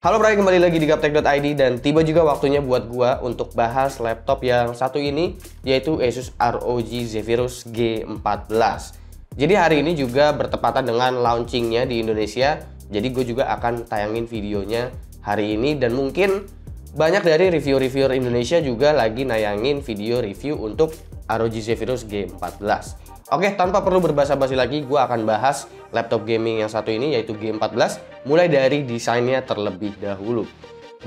Halo Bray, kembali lagi di Gaptek.id dan tiba juga waktunya buat gua untuk bahas laptop yang satu ini, yaitu Asus ROG Zephyrus G14. Jadi hari ini juga bertepatan dengan launchingnya di Indonesia, jadi gue juga akan tayangin videonya hari ini dan mungkin banyak dari reviewer Indonesia juga lagi nayangin video review untuk ROG Zephyrus G14. Oke, tanpa perlu berbasa-basi lagi, gue akan bahas laptop gaming yang satu ini, yaitu G14, mulai dari desainnya terlebih dahulu.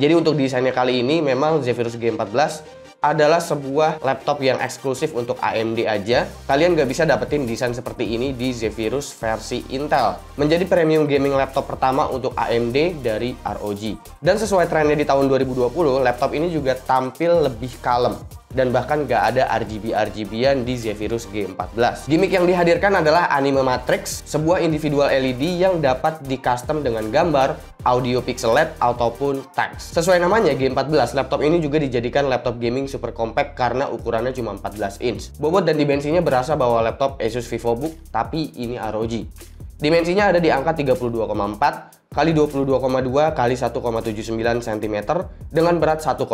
Jadi untuk desainnya kali ini, memang Zephyrus G14 adalah sebuah laptop yang eksklusif untuk AMD aja. Kalian nggak bisa dapetin desain seperti ini di Zephyrus versi Intel. Menjadi premium gaming laptop pertama untuk AMD dari ROG. Dan sesuai trennya di tahun 2020, laptop ini juga tampil lebih kalem. Dan bahkan nggak ada RGB-RGB-an di Zephyrus G14. Gimmick yang dihadirkan adalah Anime Matrix, sebuah individual LED yang dapat di-custom dengan gambar, audio pixel LED, ataupun teks. Sesuai namanya, G14, laptop ini juga dijadikan laptop gaming super compact karena ukurannya cuma 14 inch. Bobot dan dimensinya berasa bahwa laptop Asus VivoBook, tapi ini ROG. Dimensinya ada di angka 32,4 kali 22,2 kali 1,79 cm dengan berat 1,7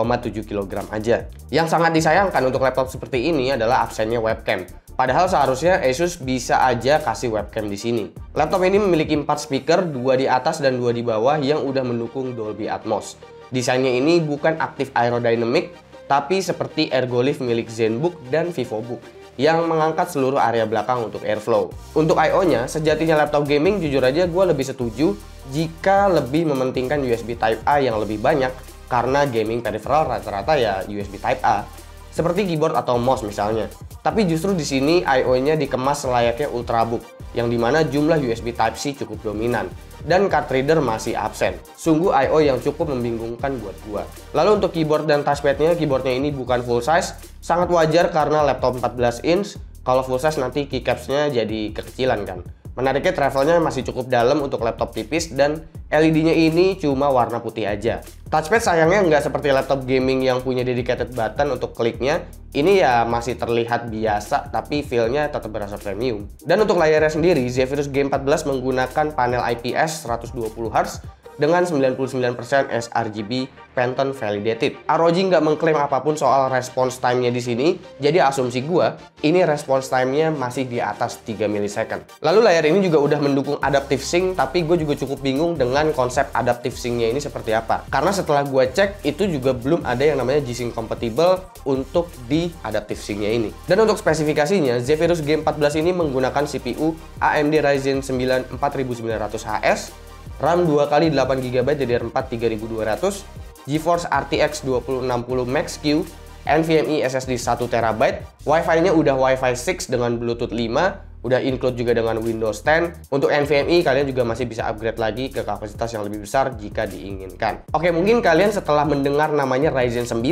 kg aja. Yang sangat disayangkan untuk laptop seperti ini adalah absennya webcam. Padahal seharusnya Asus bisa aja kasih webcam di sini. Laptop ini memiliki 4 speaker, 2 di atas dan 2 di bawah yang udah mendukung Dolby Atmos. Desainnya ini bukan aktif aerodynamic, tapi seperti ergolift milik ZenBook dan VivoBook yang mengangkat seluruh area belakang untuk airflow. Untuk I/O-nya, sejatinya laptop gaming jujur aja gue lebih setuju jika lebih mementingkan USB Type-A yang lebih banyak karena gaming peripheral rata-rata ya USB Type-A. Seperti keyboard atau mouse misalnya. Tapi justru di sini I/O-nya dikemas selayaknya Ultrabook, yang dimana jumlah USB Type-C cukup dominan dan card reader masih absen. Sungguh I/O yang cukup membingungkan buat gua. Lalu untuk keyboard dan touchpad-nya, keyboardnya ini bukan full size, sangat wajar karena laptop 14 inch. Kalau full size nanti keycaps-nya jadi kekecilan kan. Menariknya travelnya masih cukup dalam untuk laptop tipis dan LED-nya ini cuma warna putih aja. Touchpad sayangnya nggak seperti laptop gaming yang punya dedicated button untuk kliknya. Ini ya masih terlihat biasa tapi feel-nya tetap berasa premium. Dan untuk layarnya sendiri, Zephyrus G14 menggunakan panel IPS 120Hz dengan 99% sRGB Pantone Validated. ROG nggak mengklaim apapun soal response time-nya di sini, jadi asumsi gua, ini response time-nya masih di atas 3 millisecond. Lalu layar ini juga udah mendukung Adaptive Sync, tapi gue juga cukup bingung dengan konsep Adaptive Sync-nya ini seperti apa. Karena setelah gua cek, itu juga belum ada yang namanya G-Sync compatible untuk di Adaptive Sync-nya ini. Dan untuk spesifikasinya, Zephyrus G14 ini menggunakan CPU AMD Ryzen 9 4900HS, RAM 2x8GB DDR4 3200, GeForce RTX 2060 Max-Q, NVMe SSD 1TB, Wi-Fi-nya udah Wi-Fi 6 dengan Bluetooth 5, udah include juga dengan Windows 10. Untuk NVMe kalian juga masih bisa upgrade lagi ke kapasitas yang lebih besar jika diinginkan. Oke, mungkin kalian setelah mendengar namanya Ryzen 9,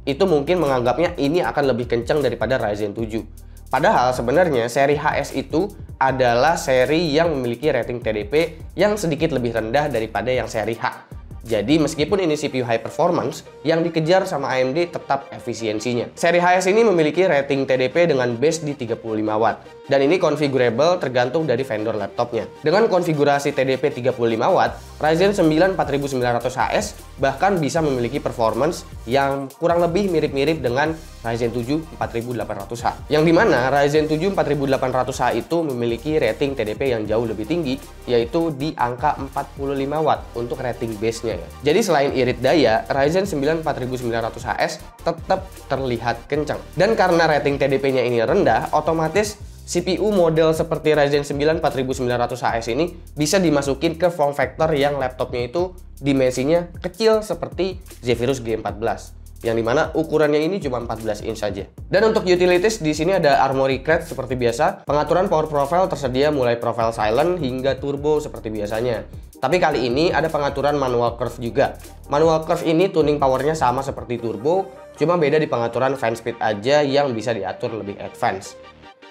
itu mungkin menganggapnya ini akan lebih kencang daripada Ryzen 7. Padahal sebenarnya seri HS itu adalah seri yang memiliki rating TDP yang sedikit lebih rendah daripada yang seri H. Jadi meskipun ini CPU high performance, yang dikejar sama AMD tetap efisiensinya. Seri HS ini memiliki rating TDP dengan base di 35 Watt. Dan ini configurable tergantung dari vendor laptopnya. Dengan konfigurasi TDP 35 Watt, Ryzen 9 4900HS bahkan bisa memiliki performance yang kurang lebih mirip-mirip dengan Ryzen 7 4800H. Yang dimana Ryzen 7 4800H itu memiliki rating TDP yang jauh lebih tinggi, yaitu di angka 45 Watt untuk rating base-nya ya. Jadi selain irit daya, Ryzen 9 4900HS tetap terlihat kencang. Dan karena rating TDP-nya ini rendah, otomatis CPU model seperti Ryzen 9 4900HS ini bisa dimasukin ke form factor yang laptopnya itu dimensinya kecil seperti Zephyrus G14. Yang dimana ukurannya ini cuma 14 inch saja. Dan untuk utilities di sini ada Armoury Crate seperti biasa. Pengaturan power profile tersedia mulai profile silent hingga turbo seperti biasanya. Tapi kali ini ada pengaturan manual curve juga. Manual curve ini tuning powernya sama seperti turbo, cuma beda di pengaturan fan speed aja yang bisa diatur lebih advance.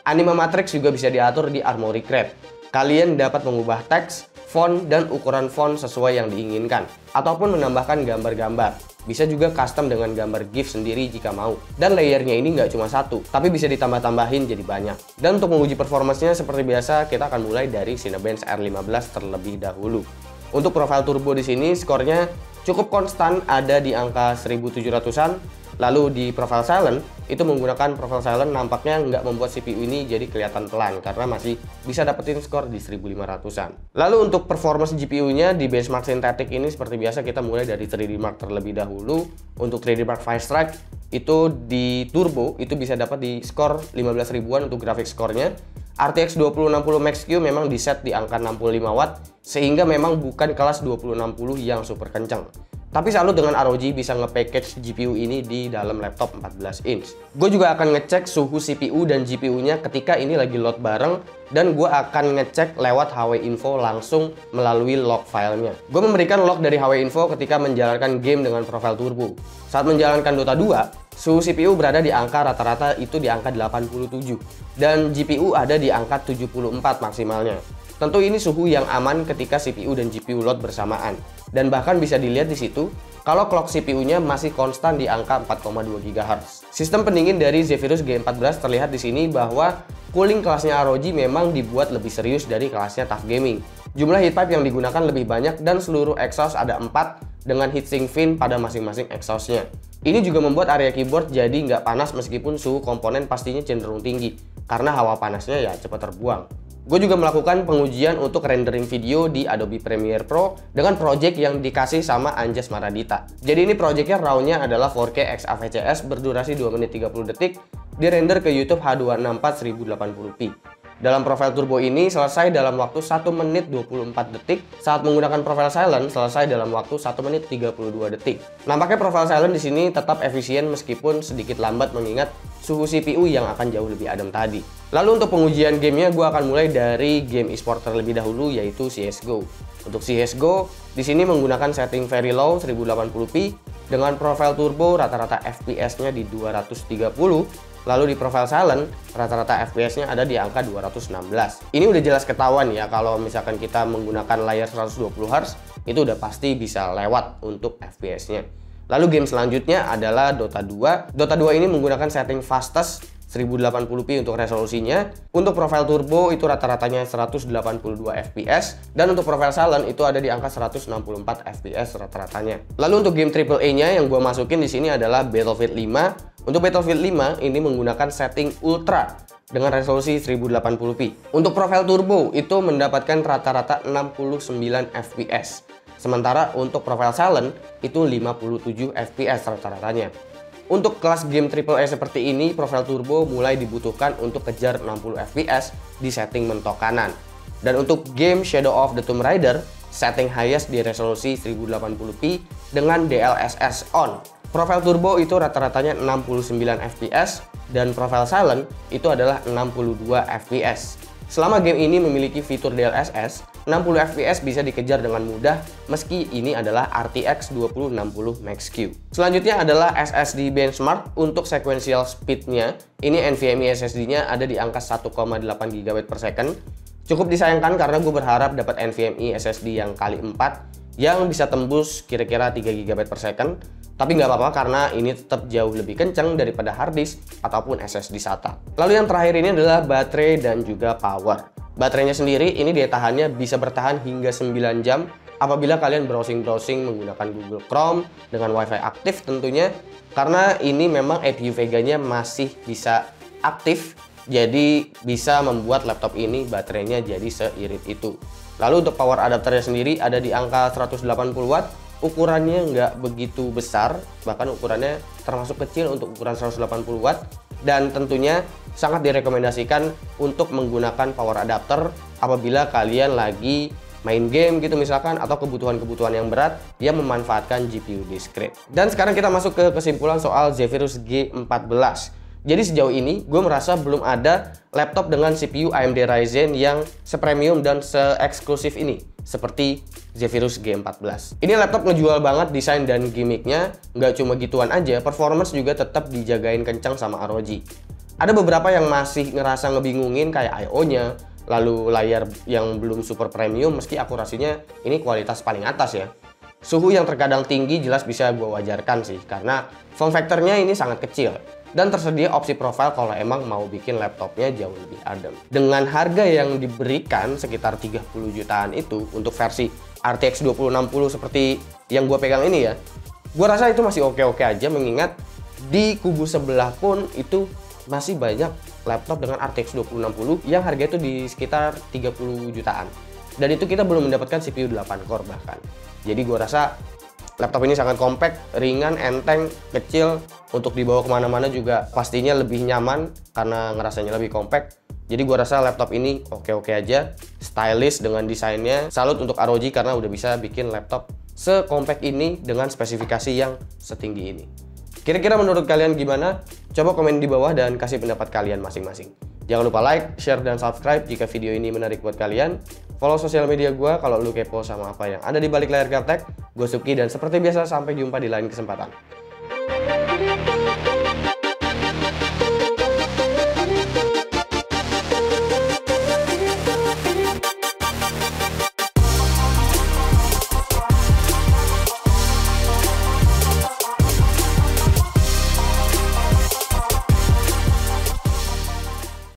Anime Matrix juga bisa diatur di Armoury Crate. Kalian dapat mengubah teks, font, dan ukuran font sesuai yang diinginkan, ataupun menambahkan gambar-gambar. Bisa juga custom dengan gambar GIF sendiri jika mau. Dan layernya ini nggak cuma satu, tapi bisa ditambah-tambahin jadi banyak. Dan untuk menguji performanya seperti biasa, kita akan mulai dari Cinebench R15 terlebih dahulu. Untuk profile turbo di sini skornya cukup konstan ada di angka 1700-an. Lalu di profile silent, itu menggunakan profile silent nampaknya nggak membuat CPU ini jadi kelihatan pelan karena masih bisa dapetin skor di 1500-an. Lalu untuk performance GPU-nya di benchmark Synthetic ini seperti biasa kita mulai dari 3D Mark terlebih dahulu. Untuk 3D Mark Firestrike itu di turbo itu bisa dapat di skor 15 ribuan untuk grafik skornya. RTX 2060 Max-Q memang di set di angka 65 watt sehingga memang bukan kelas 2060 yang super kencang. Tapi salut dengan ROG bisa nge-package GPU ini di dalam laptop 14 inch. Gue juga akan ngecek suhu CPU dan GPU-nya ketika ini lagi load bareng, dan gue akan ngecek lewat HW Info langsung melalui log filenya. Gue memberikan log dari HW Info ketika menjalankan game dengan profile turbo. Saat menjalankan Dota 2, suhu CPU berada di angka rata-rata itu di angka 87 dan GPU ada di angka 74 maksimalnya. Tentu ini suhu yang aman ketika CPU dan GPU load bersamaan. Dan bahkan bisa dilihat di situ kalau clock CPU-nya masih konstan di angka 4,2 GHz. Sistem pendingin dari Zephyrus G14 terlihat di sini bahwa cooling kelasnya ROG memang dibuat lebih serius dari kelasnya Tough Gaming. Jumlah heat pipe yang digunakan lebih banyak dan seluruh exhaust ada 4 dengan heatsink fin pada masing-masing exhaustnya. Ini juga membuat area keyboard jadi nggak panas meskipun suhu komponen pastinya cenderung tinggi karena hawa panasnya ya cepat terbuang. Gue juga melakukan pengujian untuk rendering video di Adobe Premiere Pro dengan project yang dikasih sama Anjas Maradita. Jadi ini projectnya RAW-nya adalah 4K XAVCS berdurasi 2 menit 30 detik, dirender ke YouTube H264 1080p. Dalam profile turbo ini selesai dalam waktu 1 menit 24 detik, saat menggunakan profile silent selesai dalam waktu 1 menit 32 detik. Nampaknya profile silent di sini tetap efisien meskipun sedikit lambat mengingat suhu CPU yang akan jauh lebih adem tadi. Lalu untuk pengujian gamenya gue akan mulai dari game e-sport terlebih dahulu yaitu CSGO. Untuk CSGO di sini menggunakan setting very low 1080p dengan profile turbo rata-rata FPS-nya di 230. Lalu di profile silent, rata-rata FPS-nya ada di angka 216. Ini udah jelas ketahuan ya kalau misalkan kita menggunakan layar 120Hz, itu udah pasti bisa lewat untuk FPS-nya. Lalu game selanjutnya adalah Dota 2. Dota 2 ini menggunakan setting fastest 1080p untuk resolusinya. Untuk profile turbo itu rata-ratanya 182 fps dan untuk profile silent itu ada di angka 164 fps rata-ratanya. Lalu untuk game AAA-nya yang gue masukin di sini adalah Battlefield 5. Untuk Battlefield 5 ini menggunakan setting ultra dengan resolusi 1080p. Untuk profile turbo itu mendapatkan rata-rata 69 fps. Sementara untuk profile silent itu 57 fps rata-ratanya. Untuk kelas game AAA seperti ini, profile turbo mulai dibutuhkan untuk kejar 60 fps di setting mentok kanan. Dan untuk game Shadow of the Tomb Raider, setting highest di resolusi 1080p dengan DLSS on. Profile turbo itu rata-ratanya 69 fps dan profile silent itu adalah 62 fps. Selama game ini memiliki fitur DLSS, 60 fps bisa dikejar dengan mudah meski ini adalah RTX 2060 Max-Q. Selanjutnya adalah SSD benchmark. Untuk sequential speed-nya, ini NVMe SSD-nya ada di angka 1,8 GB per second. Cukup disayangkan karena gue berharap dapat NVMe SSD yang kali 4 yang bisa tembus kira-kira 3 GB per second. Tapi nggak apa-apa karena ini tetap jauh lebih kencang daripada hard disk ataupun SSD SATA. Lalu yang terakhir ini adalah baterai dan juga power. Baterainya sendiri ini daya tahannya bisa bertahan hingga 9 jam apabila kalian browsing-browsing menggunakan Google Chrome dengan WiFi aktif tentunya, karena ini memang APU Vega-nya masih bisa aktif, jadi bisa membuat laptop ini baterainya jadi seirit itu. Lalu untuk power adapternya sendiri ada di angka 180 watt. Ukurannya nggak begitu besar, bahkan ukurannya termasuk kecil untuk ukuran 180 watt, dan tentunya sangat direkomendasikan untuk menggunakan power adapter apabila kalian lagi main game gitu misalkan, atau kebutuhan-kebutuhan yang berat yang memanfaatkan GPU discrete. Dan sekarang kita masuk ke kesimpulan soal Zephyrus G14. Jadi sejauh ini gue merasa belum ada laptop dengan CPU AMD Ryzen yang sepremium dan se-eksklusif ini seperti Zephyrus G14. Ini laptop ngejual banget desain dan gimmicknya, nggak cuma gituan aja, performance juga tetap dijagain kencang sama ROG. Ada beberapa yang masih ngerasa ngebingungin kayak I/O-nya, lalu layar yang belum super premium meski akurasinya ini kualitas paling atas ya. Suhu yang terkadang tinggi jelas bisa gue wajarkan sih, karena form factor-nya ini sangat kecil. dan tersedia opsi profile kalau emang mau bikin laptopnya jauh lebih adem. Dengan harga yang diberikan sekitar 30 jutaan itu untuk versi RTX 2060 seperti yang gue pegang ini ya, gue rasa itu masih oke-oke aja, mengingat di kubu sebelah pun itu masih banyak laptop dengan RTX 2060 yang harganya itu di sekitar 30 jutaan. Dan itu kita belum mendapatkan CPU 8 core bahkan. Jadi gue rasa laptop ini sangat compact, ringan, enteng, kecil. Untuk dibawa kemana-mana juga pastinya lebih nyaman karena ngerasanya lebih compact. Jadi gue rasa laptop ini oke-oke aja, stylish dengan desainnya. Salut untuk ROG karena udah bisa bikin laptop secompact ini dengan spesifikasi yang setinggi ini. Kira-kira menurut kalian gimana? Coba komen di bawah dan kasih pendapat kalian masing-masing. Jangan lupa like, share, dan subscribe jika video ini menarik buat kalian. Follow sosial media gue kalau lu kepo sama apa yang ada di balik layar Gaptek. Gue Subki dan seperti biasa sampai jumpa di lain kesempatan.